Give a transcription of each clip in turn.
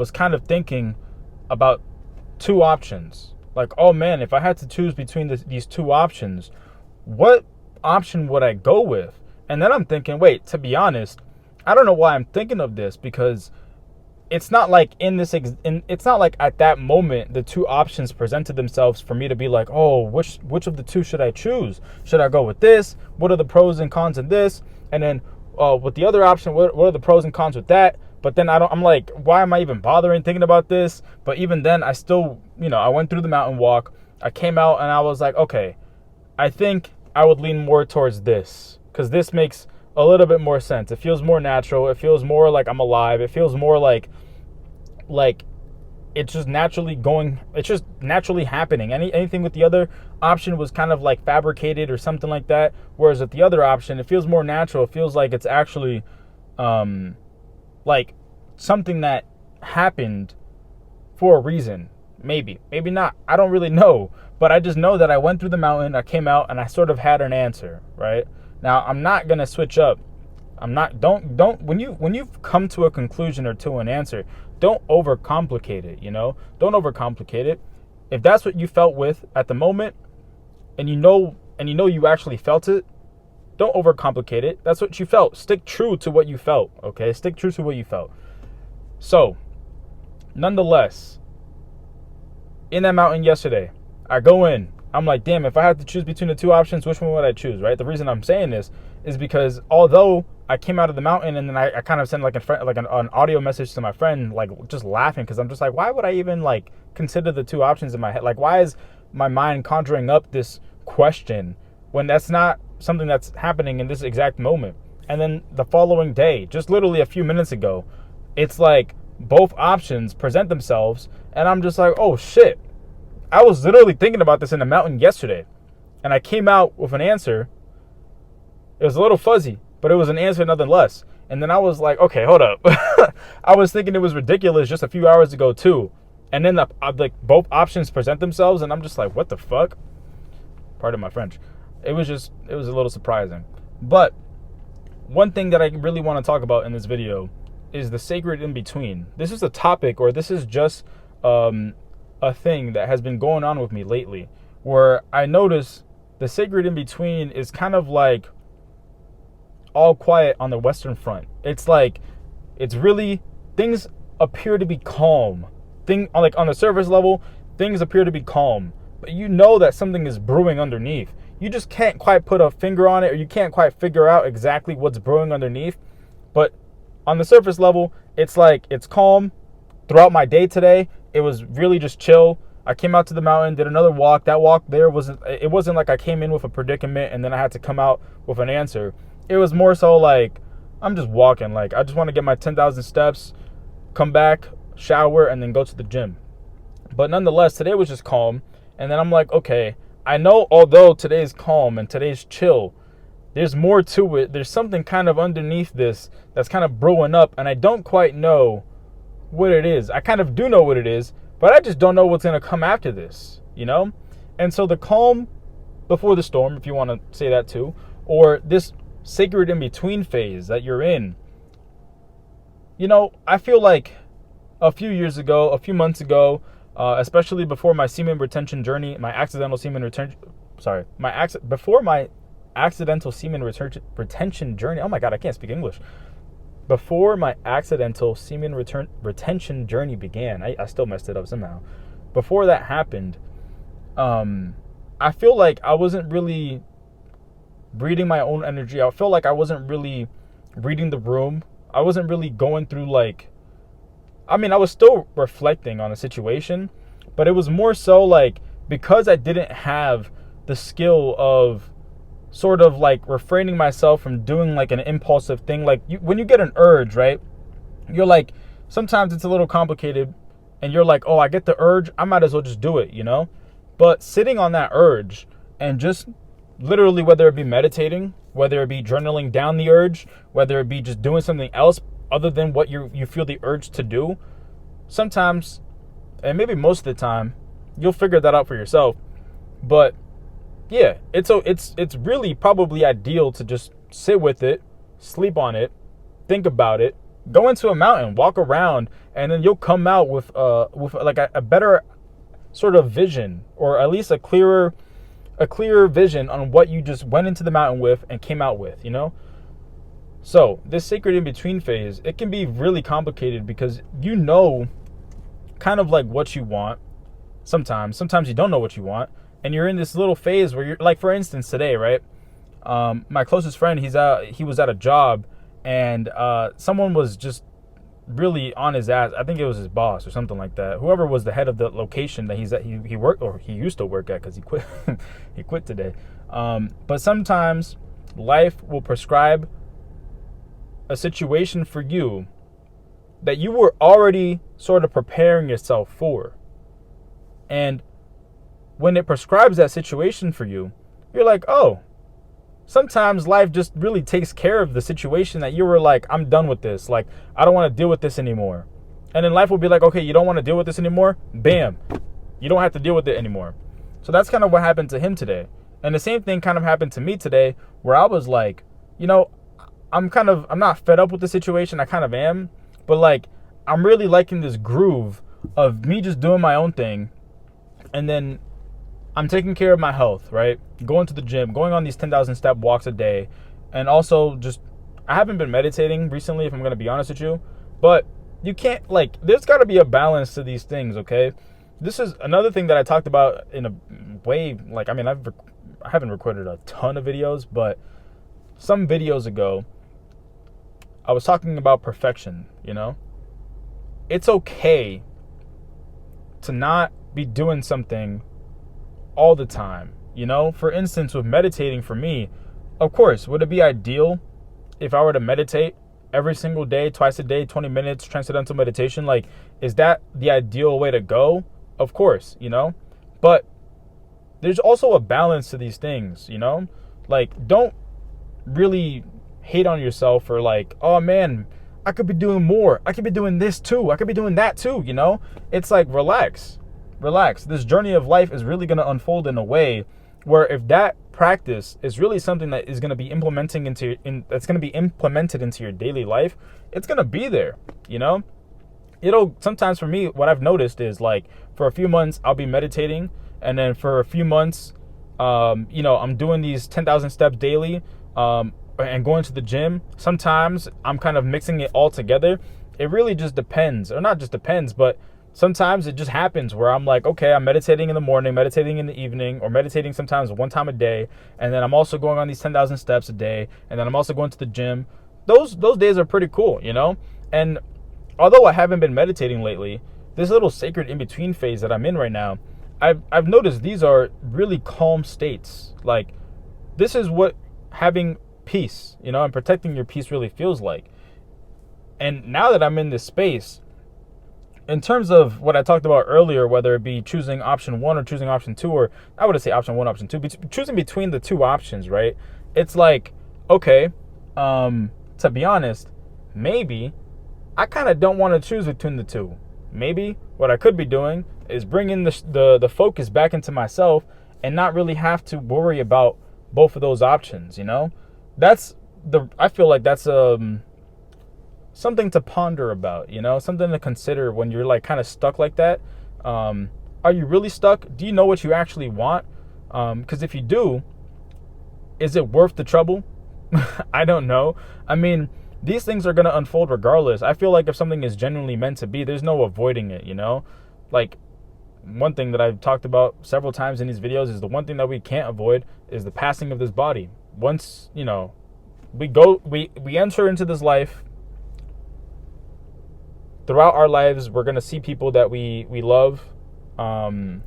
was kind of thinking about two options. Like, oh man, if I had to choose between these two options, what option would I go with? And then I'm thinking, wait, to be honest, I don't know why I'm thinking of this, because it's not like it's not like at that moment the two options presented themselves for me to be like, oh, which of the two should I choose? Should I go with this? What are the pros and cons of this? And then with the other option, what are the pros and cons with that? But then I'm like, why am I even bothering thinking about this? But even then, I still, I went through the mountain walk. I came out and I was like, okay, I think I would lean more towards this, because this makes a little bit more sense. It feels more natural. It feels more like I'm alive. It feels more like it's just naturally going. It's just naturally happening. Anything with the other option was kind of like fabricated or something like that. Whereas with the other option, it feels more natural. It feels like it's actually like something that happened for a reason. Maybe not. I don't really know. But I just know that I went through the mountain, I came out, and I sort of had an answer, right? Now, I'm not going to switch up. Don't when you've come to a conclusion or to an answer, don't overcomplicate it, Don't overcomplicate it. If that's what you felt with at the moment, and you know you actually felt it, don't overcomplicate it. That's what you felt. Stick true to what you felt, okay? Stick true to what you felt. So, nonetheless, in that mountain yesterday, I go in. I'm like, damn, if I had to choose between the two options, which one would I choose, right? The reason I'm saying this is because although I came out of the mountain and then I kind of sent like an audio message to my friend, like just laughing, because I'm just like, why would I even like consider the two options in my head? Like, why is my mind conjuring up this question when that's not something that's happening in this exact moment? And then the following day, just literally a few minutes ago, it's like both options present themselves, and I'm just like, oh shit. I was literally thinking about this in the mountain yesterday, and I came out with an answer. It was a little fuzzy, but it was an answer nonetheless. And then I was like, okay, hold up. I was thinking it was ridiculous just a few hours ago too. And then both options present themselves, and I'm just like, what the fuck? Pardon my French. It was a little surprising. But one thing that I really want to talk about in this video is the sacred in between. This is a topic, or this is just a thing that has been going on with me lately, where I notice the sacred in between is kind of like all quiet on the Western Front. It's like, it's really, things appear to be calm. Like on the surface level, things appear to be calm, but you know that something is brewing underneath. You just can't quite put a finger on it, or you can't quite figure out exactly what's brewing underneath. But on the surface level, it's like, it's calm. Throughout my day today, it was really just chill. I came out to the mountain, did another walk. That walk there it wasn't like I came in with a predicament and then I had to come out with an answer. It was more so like, I'm just walking. Like, I just want to get my 10,000 steps, come back, shower, and then go to the gym. But nonetheless, today was just calm. And then I'm like, okay, I know although today's calm and today's chill, there's more to it. There's something kind of underneath this that's kind of brewing up, and I don't quite know what it is. I kind of do know what it is, but I just don't know what's going to come after this, And so the calm before the storm, if you want to say that too, or this sacred in between phase that you're in, I feel like a few months ago, especially before my semen retention journey, before my accidental semen retention journey. Oh my God, I can't speak English. Before my accidental semen retention journey began, I still messed it up somehow. Before that happened, I feel like I wasn't really reading my own energy. I feel like I wasn't really reading the room. I wasn't really going through I was still reflecting on the situation, but it was more so like, because I didn't have the skill of sort of like refraining myself from doing like an impulsive thing. Like when you get an urge, right? You're like, sometimes it's a little complicated and you're like, oh, I get the urge, I might as well just do it, But sitting on that urge and just literally, whether it be meditating, whether it be journaling down the urge, whether it be just doing something else other than what you feel the urge to do, sometimes, and maybe most of the time, you'll figure that out for yourself. But yeah, it's really probably ideal to just sit with it, sleep on it, think about it, Go into a mountain, walk around, and then you'll come out with like a better sort of vision, or at least a clearer vision on what you just went into the mountain with and came out with, you know? So this sacred in between phase, it can be really complicated because you know kind of like what you want. Sometimes you don't know what you want, and you're in this little phase where you're like, for instance, today, right? My closest friend, he was at a job, and someone was just really on his ass. I think it was his boss or something like that. Whoever was the head of the location that he's at, he worked, or he used to work at, because he quit. He quit today. But sometimes life will prescribe a situation for you that you were already sort of preparing yourself for. And when it prescribes that situation for you, you're like, oh, sometimes life just really takes care of the situation that you were like, I'm done with this. Like, I don't want to deal with this anymore. And then life will be like, okay, you don't want to deal with this anymore? Bam. You don't have to deal with it anymore. So that's kind of what happened to him today. And the same thing kind of happened to me today, where I was like, you know, I'm not fed up with the situation. I kind of am. But like, I'm really liking this groove of me just doing my own thing. And then I'm taking care of my health, right? Going to the gym, going on these 10,000 step walks a day. And also just, I haven't been meditating recently, if I'm going to be honest with you. But you can't, like, there's got to be a balance to these things, okay? This is another thing that I talked about in a way, like, I mean, I haven't recorded a ton of videos, but some videos ago, I was talking about perfection, you know? It's okay to not be doing something all the time, you know? For instance, with meditating, for me, of course, would it be ideal if I were to meditate every single day, twice a day, 20 minutes, transcendental meditation? Like, is that the ideal way to go? Of course, you know? But there's also a balance to these things, you know? Like, don't really hate on yourself for like, oh man, I could be doing more. I could be doing this too. I could be doing that too, you know? It's like, relax. This journey of life is really going to unfold in a way where if that practice is really something that is going to be that's going to be implemented into your daily life, it's going to be there, you know? Sometimes for me, what I've noticed is like, for a few months, I'll be meditating, and then for a few months, you know, I'm doing these 10,000 steps daily, and going to the gym. Sometimes I'm kind of mixing it all together. It really just depends, or not just depends, but sometimes it just happens where I'm like, okay, I'm meditating in the morning, meditating in the evening, or meditating sometimes one time a day, and then I'm also going on these 10,000 steps a day, and then I'm also going to the gym. Those days are pretty cool, you know? And although I haven't been meditating lately, this little sacred in-between phase that I'm in right now, I've noticed these are really calm states. Like, this is what having peace, you know, and protecting your peace really feels like. And now that I'm in this space, in terms of what I talked about earlier, whether it be choosing option 1 or choosing option 2, or I would say option 1, option 2, choosing between the two options, right? It's like, okay, to be honest, maybe I kind of don't want to choose between the two. Maybe what I could be doing is bringing the focus back into myself and not really have to worry about both of those options, you know? I feel like that's something to ponder about, you know, something to consider when you're like kind of stuck like that. Are you really stuck? Do you know what you actually want? Because if you do, is it worth the trouble? I don't know. I mean, these things are going to unfold regardless. I feel like if something is genuinely meant to be, there's no avoiding it, you know? Like, one thing that I've talked about several times in these videos is the one thing that we can't avoid is the passing of this body. Once, you know, we enter into this life, throughout our lives, we're going to see people that we love, that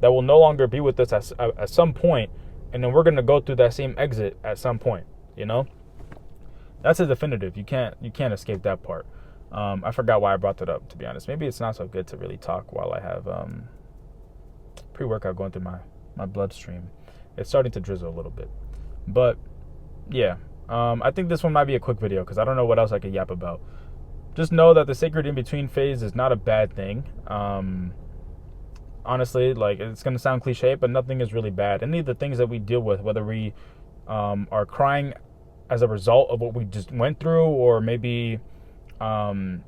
will no longer be with us at some point, and then we're going to go through that same exit at some point, you know? That's a definitive. You can't escape that part. I forgot why I brought that up, to be honest. Maybe it's not so good to really talk while I have pre-workout going through my bloodstream. It's starting to drizzle a little bit. But, yeah. I think this one might be a quick video because I don't know what else I could yap about. Just know that the sacred in-between phase is not a bad thing. Honestly, like, it's going to sound cliche, but nothing is really bad. Any of the things that we deal with, whether we are crying as a result of what we just went through, or maybe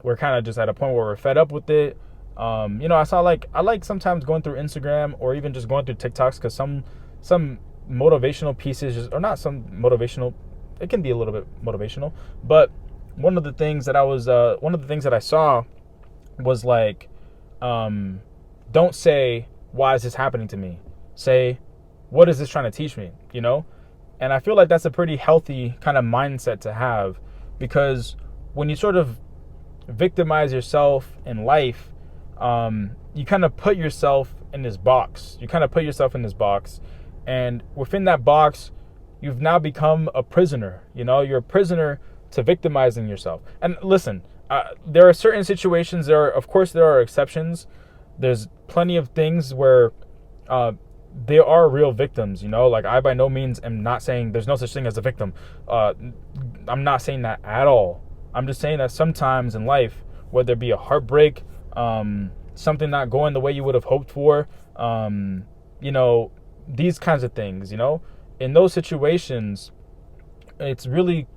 We're kind of just at a point where we're fed up with it. I like sometimes going through Instagram or even just going through TikToks, because some motivational pieces, or not some motivational, it can be a little bit motivational, but one of the things that I saw was like, don't say, why is this happening to me? Say, what is this trying to teach me? And I feel like that's a pretty healthy kind of mindset to have, because when you sort of victimize yourself in life, you kind of put yourself in this box. And within that box, you've now become a prisoner. You're a prisoner to victimizing yourself. And listen, there are certain situations. Of course, there are exceptions. There's plenty of things where there are real victims. Like, I by no means am not saying there's no such thing as a victim. I'm not saying that at all. I'm just saying that sometimes in life, whether it be a heartbreak, something not going the way you would have hoped for, these kinds of things, in those situations, it's really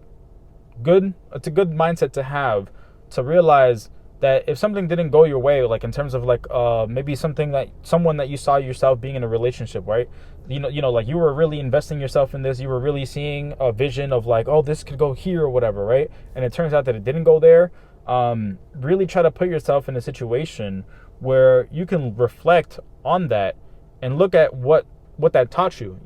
good. It's a good mindset to have, to realize that if something didn't go your way, like in terms of like maybe someone that you saw yourself being in a relationship, right? Like you were really investing yourself in this, you were really seeing a vision of like, oh, this could go here or whatever, right? And it turns out that it didn't go there. Really try to put yourself in a situation where you can reflect on that and look at what that taught you,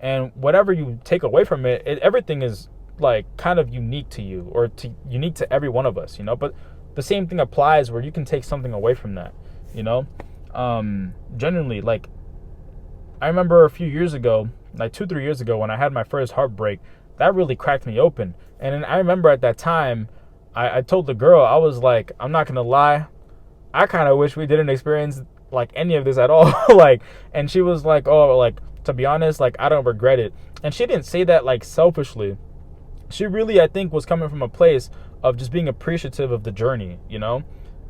and whatever you take away from it, everything is like kind of unique to you, or unique to every one of us, but the same thing applies where you can take something away from that, genuinely. Like, I remember a few years ago, like 2-3 years ago, when I had my first heartbreak, that really cracked me open. And then I remember at that time, I told the girl, I was like, I'm not gonna lie, I kind of wish we didn't experience like any of this at all. Like, and she was like, oh, like, to be honest, like, I don't regret it. And she didn't say that like selfishly. She really, I think, was coming from a place of just being appreciative of the journey,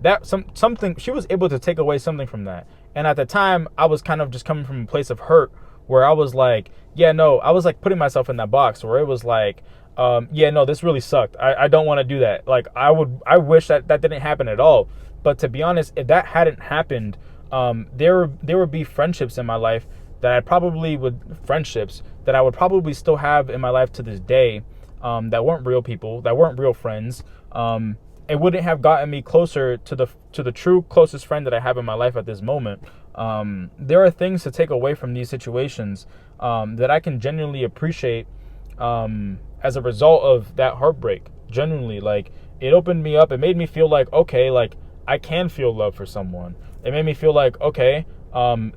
that something, she was able to take away something from that. And at the time, I was kind of just coming from a place of hurt, where I was like, yeah, no, I was like putting myself in that box where it was like, yeah, no, this really sucked. I don't want to do that. Like, I wish that didn't happen at all. But to be honest, if that hadn't happened, there would be friendships in my life that I would probably still have in my life to this day, that weren't real people, that weren't real friends. It wouldn't have gotten me closer to the true closest friend that I have in my life at this moment. There are things to take away from these situations, that I can genuinely appreciate, as a result of that heartbreak. Genuinely, like, it opened me up. It made me feel like, okay, like, I can feel love for someone. It made me feel like, okay,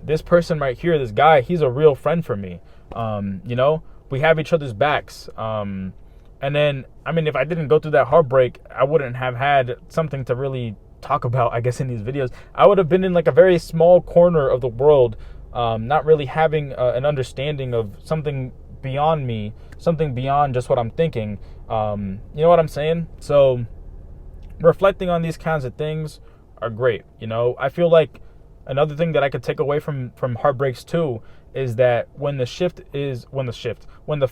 this person right here, this guy, he's a real friend for me. We have each other's backs. And then, I mean, if I didn't go through that heartbreak, I wouldn't have had something to really talk about, I guess, in these videos. I would have been in like a very small corner of the world, not really having an understanding of something beyond me, something beyond just what I'm thinking. You know what I'm saying? So reflecting on these kinds of things are great. I feel like another thing that I could take away from heartbreaks too is that when the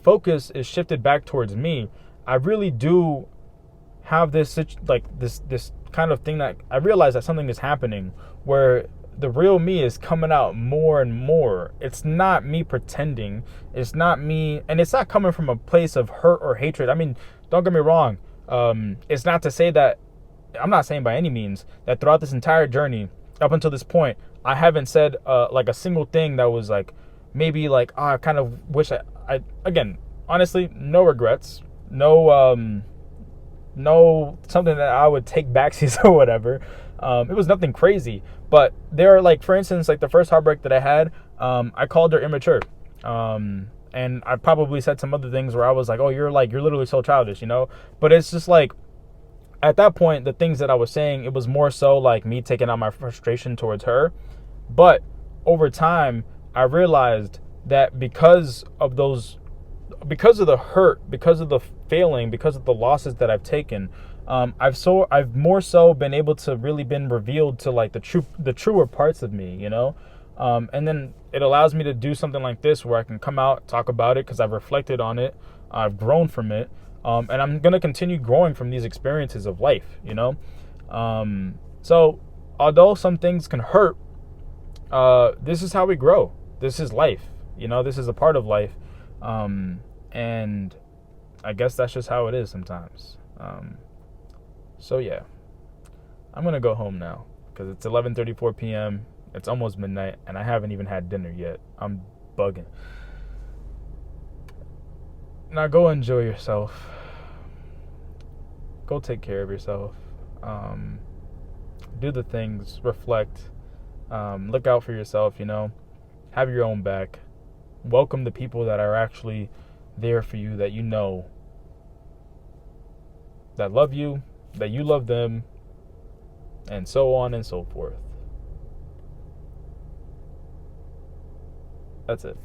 focus is shifted back towards me, I really do have this kind of thing that I realize that something is happening where the real me is coming out more and more. It's not me pretending. It's not me, and it's not coming from a place of hurt or hatred. I mean, don't get me wrong. It's not to say that, I'm not saying by any means that throughout this entire journey, up until this point, I haven't said like a single thing that was like, maybe like, I kind of wish I again, honestly, no regrets, no something that I would take backsies or whatever. It was nothing crazy, but there are, like, for instance, like the first heartbreak that I had, I called her immature. And I probably said some other things where I was like, oh, you're literally so childish, but it's just like, at that point, the things that I was saying, it was more so like me taking out my frustration towards her. But over time, I realized that because of the hurt, because of the failing, because of the losses that I've taken, I've more so been able to really been revealed to like the truer parts of me, and then it allows me to do something like this where I can come out, talk about it because I've reflected on it, I've grown from it, And I'm going to continue growing from these experiences of life, So although some things can hurt, this is how we grow. This is life. This is a part of life. And I guess that's just how it is sometimes. So yeah, I'm going to go home now because it's 11:34 p.m. It's almost midnight and I haven't even had dinner yet. I'm bugging. Now go enjoy yourself. Go take care of yourself. Do the things, reflect, look out for yourself, have your own back. Welcome the people that are actually there for you, that that love you, that you love them, and so on and so forth. That's it.